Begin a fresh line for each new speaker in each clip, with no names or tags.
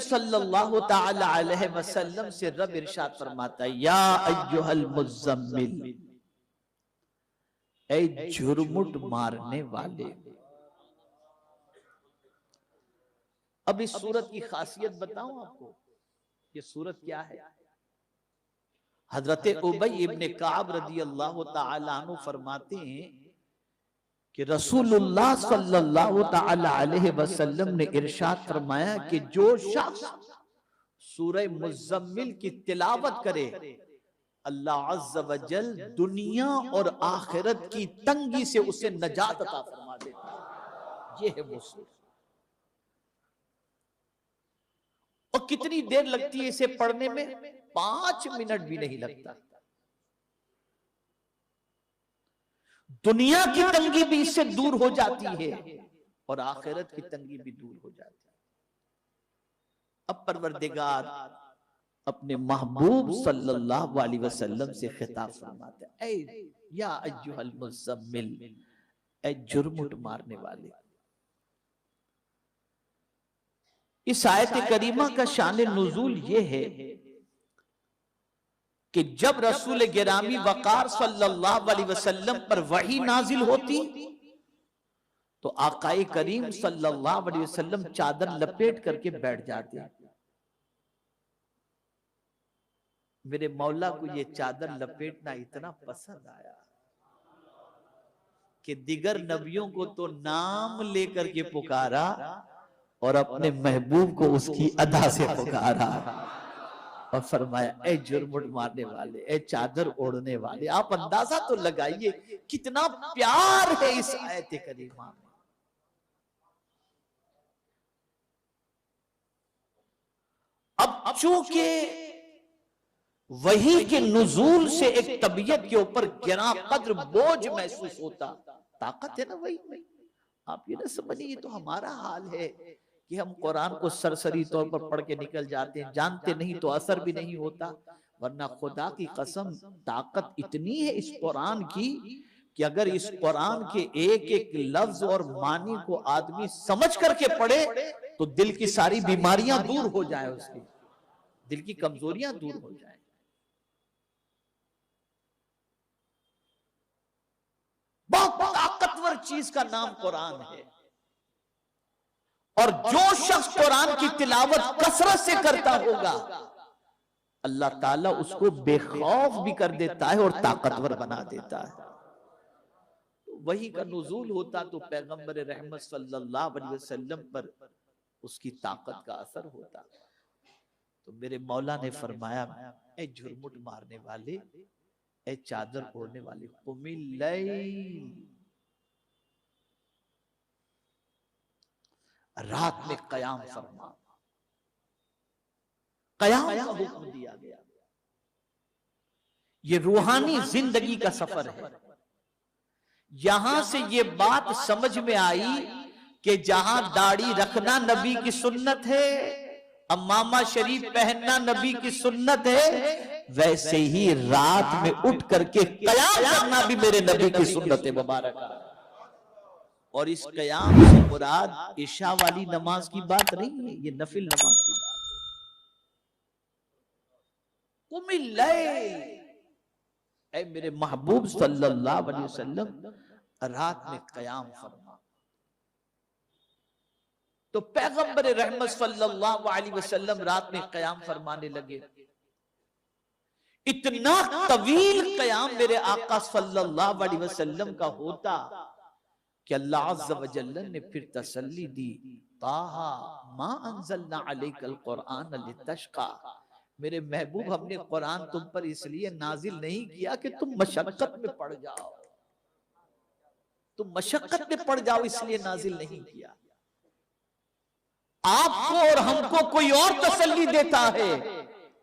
सल्लल्लाहु ताला अलैहि वसल्लम से रब इरशाद फरमाता है, या अय्युहल मुज़्ज़म्मिल, ऐ झुरमुट मारने वाले। अब इस सूरत की खासियत बताऊं आपको, ये सूरत क्या है। हजरत उबई इब्ने काब रदी अल्लाह ताला अन्हु फरमाते हैं कि रसूलुल्लाह सल्लल्लाहु ताला अलैहि वसल्लम ने इरशाद फरमाया कि जो शख्स सूरह मुज़्ज़म्मिल की तिलावत करे, अल्लाह अज़्ज़ व जल दुनिया और आखिरत की तंगी से उसे नजात अता फरमा देता है। ये है वो सूरत। और कितनी देर लगती है इसे पढ़ने में? 5 मिनट भी नहीं लगता। दुनिया की तंगी भी इससे दूर हो जाती है और आखिरत की तंगी भी दूर हो जाती है। अब परवरदिगार अपने महबूब सल्लल्लाहु अलैहि वसल्लम से खिताब फरमाते हैं, ऐ या अय्युहल मुज़्ज़म्मिल, ऐ जुर्मुट मारने वाले। इस आयत करीमा का शान नुज़ूल ये है कि जब रसूल गिरामी वकार सल्लल्लाहु अलैहि वसल्लम पर वही नाजिल होती तो आकाए करीम सल्लल्लाहु अलैहि वसल्लम चादर लपेट करके बैठ जाते। मेरे मौला को ये चादर लपेटना इतना पसंद आया कि दिगर नबियों को तो नाम लेकर के पुकारा और अपने महबूब को उसकी अदा से पुकारा और फरमाया, ए जुर्मुट मारने वाले, ए चादर ओढ़ने वाले। आप अंदाजा तो लगाइए कितना प्यार है इस आयत करीमा में। अब चूंकि वही के नुज़ूल से एक तबीयत के ऊपर गिरा कद्र बोझ महसूस होता, ताकत है ना वही में। आप ये ना समझिए ये तो हमारा हाल है कि हम कुरान को सरसरी तौर पर पढ़ के निकल जाते हैं, जानते नहीं तो असर भी नहीं होता। वरना खुदा की कसम ताकत इतनी है इस कुरान की कि अगर इस कुरान के एक एक लफ्ज और मानी को आदमी समझ करके पढ़े तो दिल की सारी बीमारियां दूर हो जाए, उसकी दिल की कमजोरियां दूर हो जाए। बहुत ताकतवर चीज का नाम कुरान है और जो शख्स कुरान की तिलावत कसरत से करता होगा अल्लाह ताला उसको बेखौफ भी कर देता है और ताकतवर बना देता है। वही का नुज़ूल होता तो पैगंबर रहमत सल्लल्लाहु अलैहि वसल्लम पर उसकी ताकत का असर होता। तो मेरे मौला ने फरमाया, ए झुरमुट मारने वाले, ए चादर ओढ़ने वाले, कुमिल लैल, रात में कयाम फरमा। कयाम का हुक्म दिया गया। ये रूहानी जिंदगी का सफर है। यहां से ये बात समझ में आई कि जहां दाढ़ी रखना नबी की सुन्नत है, अम्मामा शरीफ पहनना नबी की सुन्नत है, वैसे ही रात में उठ करके कयाम करना भी मेरे नबी की सुन्नत है मुबारक। और इस कयाम से मुराद इशा वाली नमाज की बात नहीं है, ये नफिल नमाज की बात है। कुमिल लैल, ऐ मेरे महबूब सल्लल्लाहु अलैहि वसल्लम रात में कयाम फरमा। तो पैगंबर रहमत सल्लल्लाहु अलैहि वसल्लम रात में कयाम फरमाने लगे। इतना तवील कयाम मेरे आका सल्लल्लाहु अलैहि वसल्लम का होता कि अल्लाह अज़्ज़ व जल्ल ने फिर तसल्ली दी, ताहा मा अंज़लना अलैकल कुरआन लितश्क़ा, मेरे महबूब हमने कुरान तुम पर इसलिए नाजिल नहीं किया कि तुम मशक्कत में पड़ जाओ, तुम मशक्कत में पड़ जाओ इसलिए नाजिल नहीं किया। आपको और हमको कोई और तसल्ली देता है,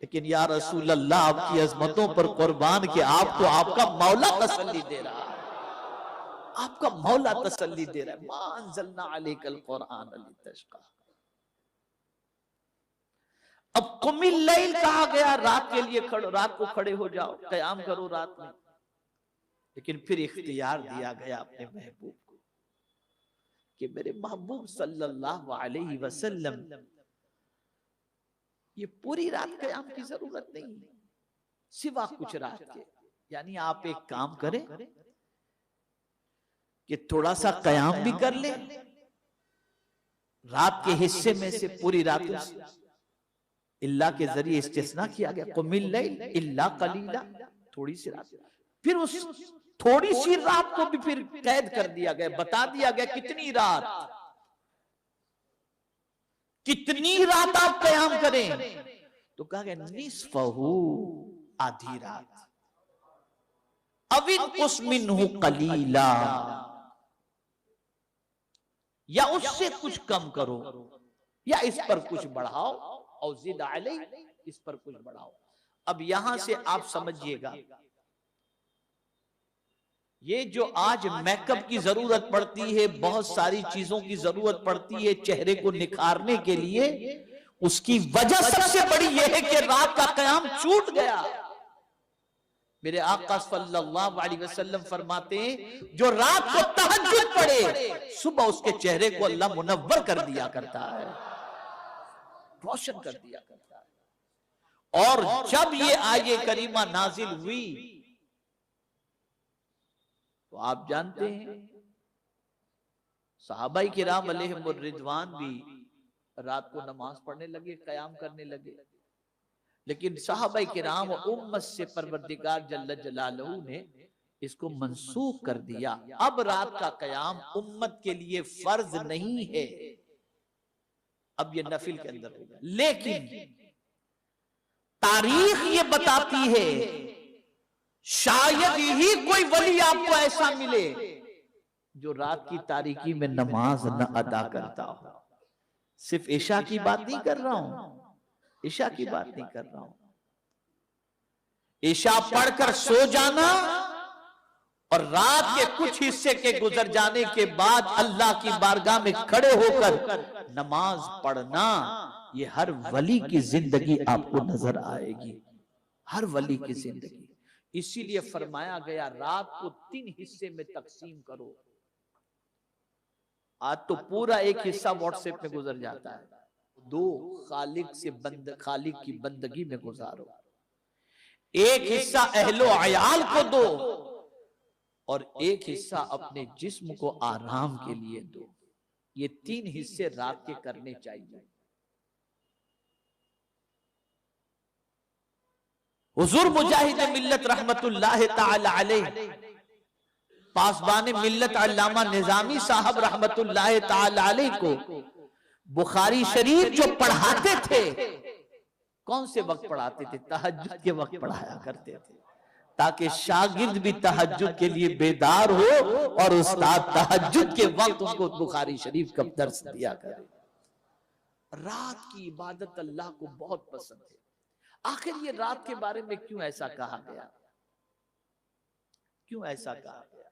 लेकिन या रसूल अल्लाह आपकी अजमतों पर कुर्बान के आपको आपका मौला तसल्ली दे रहा है, आपका मौला तसल्ली दे रहा है। मा अंज़लना अलैकल कुरआन लितश्क़ा। अब कुमिल लैल कहा गया, रात के लिए रात को खड़े हो जाओ, कयाम करो रात में। लेकिन फिर इख्तियार दिया गया अपने महबूब को कि मेरे महबूब सल्लल्लाहु अलैहि वसल्लम ये पूरी रात कयाम की जरूरत नहीं है, सिवा कुछ रात के। यानी आप एक काम करें कि थोड़ा सा कयाम भी कर ले, रात के हिस्से में से पूरी रात इल्ला के जरिए इस्तिस्ना किया गया, कुमिल लैल इल्ला कलीला, थोड़ी सी रात। फिर उस थोड़ी सी रात को भी फिर कैद कर दिया गया, बता दिया गया कितनी रात, कितनी रात आप कयाम करें। तो कहा गया निस्फहू, आधी रात, अविन कुस्मिनहु कलीला, या उससे कुछ कम करो, या इस पर कुछ बढ़ाओ, और जिद अलैह, इस पर कुछ बढ़ाओ। अब यहां से आप समझिएगा, ये जो आज मेकअप की जरूरत पड़ती है, बहुत सारी चीजों की जरूरत पड़ती है चेहरे को निखारने के लिए, उसकी वजह सबसे बड़ी यह है कि रात का कयाम छूट गया। मेरे आका सल्लल्लाहु अलैहि वसल्लम फरमाते हैं, जो रात को तहज्जुद पढ़े, सुबह उसके चेहरे को अल्लाह मुनव्वर कर दिया करता है, रोशन कर दिया करता है। और जब ये आये करीमा नाजिल हुई तो आप जानते हैं सहाबाई किराम अलैहिमुर रिदवान भी रात को नमाज पढ़ने लगे, कयाम करने लगे। लेकिन सहाबाई किराम उम्मत से परवरदिगार जल्ल जलालहू ने इसको मंसूख कर दिया। अब रात का कयाम उम्मत के लिए फर्ज नहीं है, अब ये नफिल के अंदर होगा। लेकिन तारीख ये बताती है शायद ही कोई वली आपको ऐसा मिले जो रात की तारीकी में नमाज न अदा करता हो। सिर्फ ईशा की बात नहीं कर रहा हूं, ईशा की बात नहीं कर रहा हूं। ईशा पढ़कर सो जाना और रात के कुछ हिस्से के गुजर जाने के बाद अल्लाह की बारगाह में खड़े होकर नमाज पढ़ना, ये हर वली की जिंदगी आपको नजर आएगी, हर वली की जिंदगी। इसीलिए फरमाया गया रात को 3 हिस्से में तकसीम करो। आज तो पूरा एक हिस्सा व्हाट्सएप में गुजर जाता है, 2 खालिक की बंदगी में गुजारो, एक हिस्सा अहलो अयाल को दो और एक हिस्सा अपने जिस्म को आराम के लिए दो। ये 3 हिस्से रात के करने चाहिए। हुजूर मुजाहिद मिल्लत रहमतुल्लाह ताला अलैह, पासबान मिल्लत अल्लामा निजामी साहब रहमतुल्लाह ताला अलैह को बुखारी शरीफ जो पढ़ाते थे, कौन से वक्त पढ़ाते थे? तहज्जुद के वक्त पढ़ाया करते थे, ताकि शागिर्द भी तहज्जुद के लिए बेदार हो और उस्ताद तहज्जुद के वक्त उनको बुखारी शरीफ का दर्स दिया करे। रात की इबादत अल्लाह को बहुत पसंद है। आखिर ये रात के बारे में क्यों ऐसा कहा गया, क्यों ऐसा कहा गया?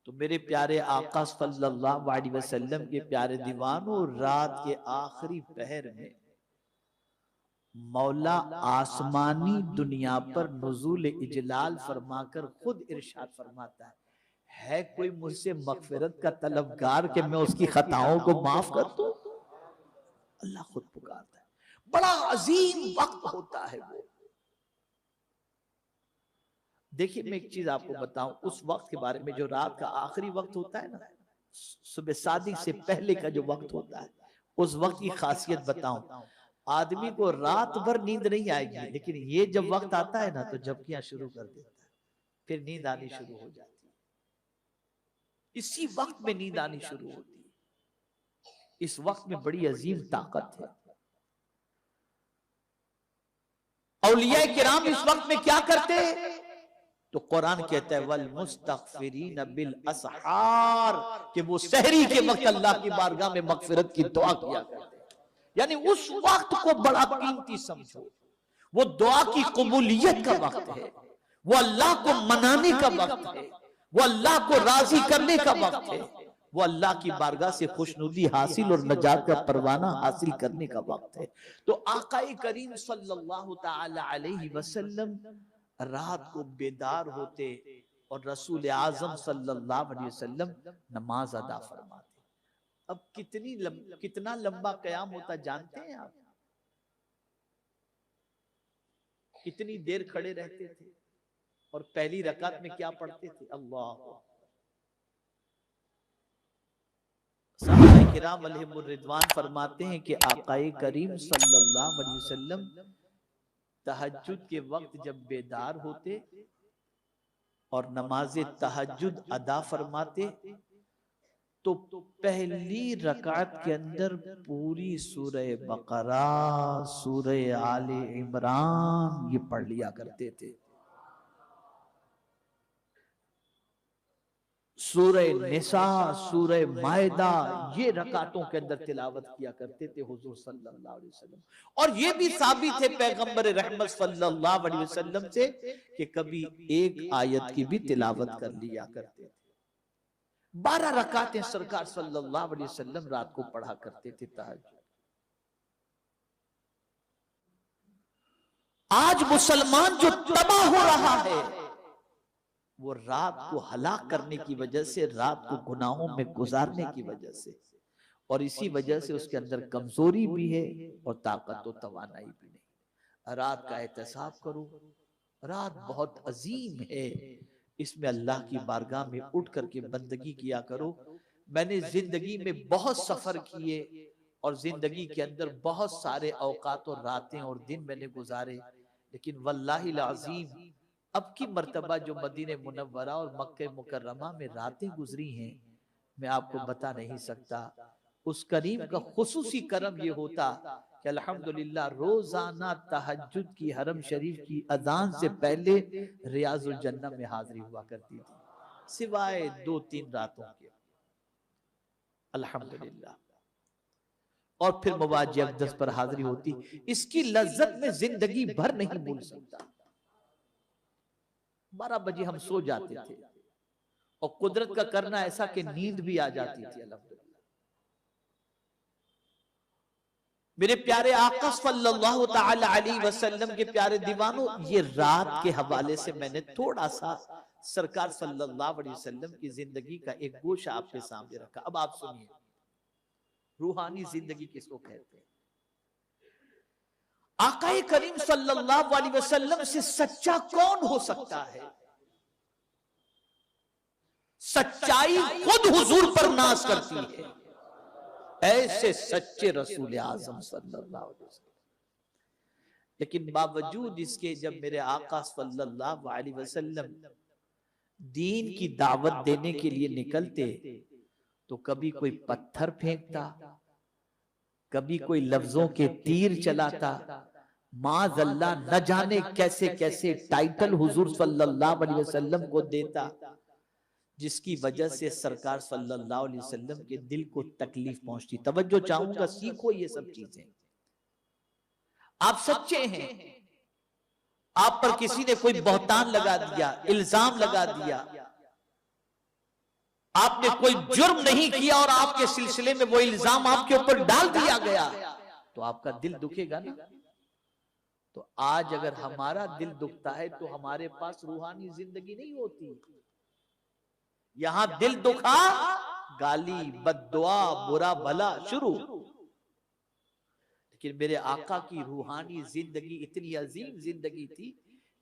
तो मेरे प्यारे आका सल्लल्लाहु अलैहि वसल्लम के प्यारे दीवानों, रात के आखिरी पहर में मौला आसमानी दुनिया पर नुज़ूल इजलाल फरमाकर खुद इरशाद फरमाता है कोई मुझसे मगफिरत का तलबगार कि मैं उसकी खताओं को माफ कर दूं? अल्लाह खुद पुकारता है। बड़ा अजीम वक्त होता है वो। देखिए मैं एक चीज आपको बताऊं, उस वक्त के बारे में जो रात का आखिरी वक्त होता है ना, सुबह सादिक से पहले का जो वक्त होता है, उस वक्त की खासियत बताऊं। आदमी को रात भर नींद नहीं आएगी, लेकिन ये जब वक्त आता है ना तो झपकियां शुरू कर देता है, फिर नींद आनी शुरू हो जाती है। इसी वक्त में नींद आनी शुरू होती है। इस वक्त में बड़ी अजीम ताकत है। औलिया किराम इस वक्त में क्या करते हैं? तो कुरान कहता है वल मुस्तगफिरीन बिल असहार, कि वो सहरी के वक्त अल्लाह की बारगाह में मगफिरत की दुआ किया करते हैं। यानी उस वक्त को बड़ा कीमती समझो। वो दुआ की कबूलियत का वक्त है, वो अल्लाह को मनाने का वक्त है, वो अल्लाह को राजी करने का वक्त है, वो अल्लाह की बारगाह से खुशनुदी हासिल और नजात का परवाना हासिल करने का वक्त है। तो आकाए करीम सल्लल्लाहु ताला अलैहि वसल्लम रात को बेदार होते और रसूल आजम सल्लल्लाहु अलैहि वसल्लम नमाज अदा फरमाते। अब कितना लंबा कयाम होता जानते हैं आप? कितनी देर खड़े रहते थे और पहली रकात में क्या पढ़ते थे? अल्लाह। सहाबा किराम अलैहिमुर रिदवान फरमाते हैं कि आकाए करीम सल्लल्लाहु अलैहि वसल्लम तहज्जुद के वक्त जब बेदार होते और नमाज तहज्जुद अदा फरमाते तो पहली रकात के अंदर पूरी सूरह बकरा, सूरह आले इमरान ये पढ़ लिया करते थे। सूरह निसा, सूरह मायदा, ये रकातों के अंदर तिलावत किया करते थे हुजूर सल्लल्लाहु अलैहि वसल्लम। और ये भी साबित है पैगंबर रहमत सल्लल्लाहु अलैहि वसल्लम से कि कभी एक आयत की भी तिलावत कर लिया करते थे। 12 रकातें सरकार सल्लल्लाहु अलैहि वसल्लम रात को पढ़ा करते थे तहज्जुद। आज मुसलमान जो तबाह हो रहा है वो रात को हलाक करने की वजह से, रात को गुनाहों में गुजारने की वजह से, और इसी वजह से उसके अंदर कमजोरी भी है और ताकत और तवानाई भी नहीं। रात का एहतसाब करो, रात बहुत अजीम है, इसमें अल्लाह की बारगाह में उठ करके बंदगी किया करो। मैंने जिंदगी में बहुत सफर किए और जिंदगी के अंदर बहुत सारे औकात और रातें और दिन मैंने गुजारे, लेकिन वल्लाहिल अज़ीम अब की मर्तबा जो मदीने मुनव्वरा और मक्के मुकर्रमा में रातें गुजरी हैं, मैं आपको बता नहीं सकता। उस करीम का खुसूसी करम ये होता कि अल्हम्दुलिल्लाह रोजाना तहज्जुद की हरम शरीफ की अजान से पहले रियाजुल जन्नह में हाजिरी हुआ करती थी, सिवाय 2-3 रातों के, अल्हम्दुलिल्लाह। और फिर मवाजी अक़दस पर हाजिरी होती। इसकी लज्जत में जिंदगी भर नहीं भूल सकता। 12 बजे हम सो जाते थे और कुदरत का करना ऐसा कि नींद भी आ जाती थी, अल्हम्दुलिल्लाह। मेरे प्यारे आका सल्लल्लाहु तआला अलैहि वसल्लम के प्यारे दीवानों, ये रात के हवाले से मैंने थोड़ा सा सरकार सल्लल्लाहु अलैहि वसल्लम की जिंदगी का एक गोशा आपके सामने रखा। अब आप सुनिए, रूहानी जिंदगी किसको कहते हैं? आकाए करीम सल्लल्लाहु अलैहि वसल्लम से सच्चा कौन हो सकता है? सच्चाई खुद हुजूर पर नाज करती है। ऐसे सच्चे रसूल आजम सल्लल्लाहु अलैहि वसल्लम, लेकिन बावजूद इसके जब मेरे आका सल्लल्लाहु अलैहि वसल्लम दीन की दावत देने के लिए निकलते तो कभी कोई पत्थर फेंकता, कभी कोई लफ्जों के तीर चलाता, माज़अल्लाह न जाने कैसे कैसे टाइटल हुजूर सल्लल्लाहु अलैहि वसल्लम को देता, जिसकी वजह से सरकार सल्लल्लाहु अलैहि वसल्लम के दिल को तकलीफ पहुंचती। तवज्जो चाहूंगा, सीखो ये सब चीजें। आप सच्चे हैं, आप पर किसी ने कोई बहतान लगा दिया, इल्जाम लगा दिया, आपने कोई जुर्म नहीं किया और आपके सिलसिले में वो इल्जाम आपके ऊपर डाल दिया गया, तो आपका दिल दुखेगा ना। तो आज अगर हमारा दिल दुखता है तो हमारे पास रूहानी जिंदगी नहीं होती। यहां दिल दुखा, गाली, बद्दुआ, बुरा भला शुरू। लेकिन मेरे आका की रूहानी जिंदगी इतनी अजीम जिंदगी थी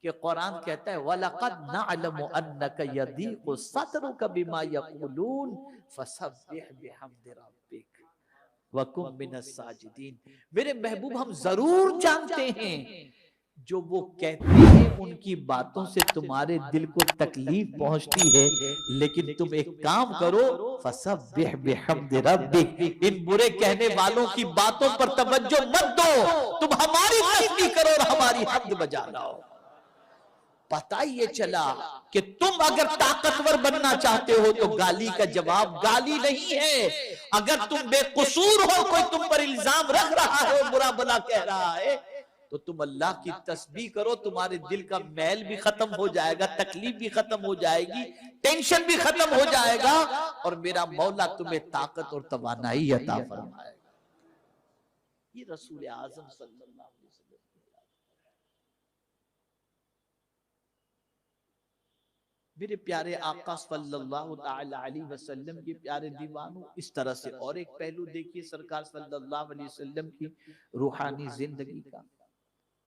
कि कुरान कहता है वलक़द नअलमु अन्नका यदीक़ु सद्रुका बिमा यक़ूलून फसब्बिह बिहम्दि रब्बिक वकुम मिनस साजिदीन। मेरे महबूब, हम जरूर जानते हैं जो वो कहते हैं उनकी बातों से तुम्हारे दिल को तकलीफ पहुंचती है, लेकिन तुम एक काम करो, फसब्बिह बिहम्दि रब्बिक, इन बुरे कहने वालों की बातों पर तवज्जो मत दो, तुम हमारी तस्बीह करो और हमारी हम्द बजा लाओ। पता ये चला कि तुम अगर ताकतवर बनना चाहते हो तो गाली का जवाब गाली नहीं है। अगर तुम बेकसूर हो, कोई तुम पर इल्जाम रख रहा है, बुरा भला कह रहा है, तो तुम अल्लाह की तस्बीह करो, तुम्हारे दिल का मैल भी खत्म हो जाएगा, तकलीफ भी खत्म हो जाएगी, टेंशन भी खत्म हो जाएगा, और मेरा मौला तुम्हें ताकत और तवानाई अता फरमाएगा। ये रसूल आजम सल्लल्लाहु अलैहि वसल्लम। मेरे प्यारे आका सल्लल्लाहु अलैहि वसल्लम के प्यारे दीवानों, इस तरह से और एक पहलू देखिए सरकार सल्लल्लाहु अलैहि वसल्लम की रूहानी जिंदगी का।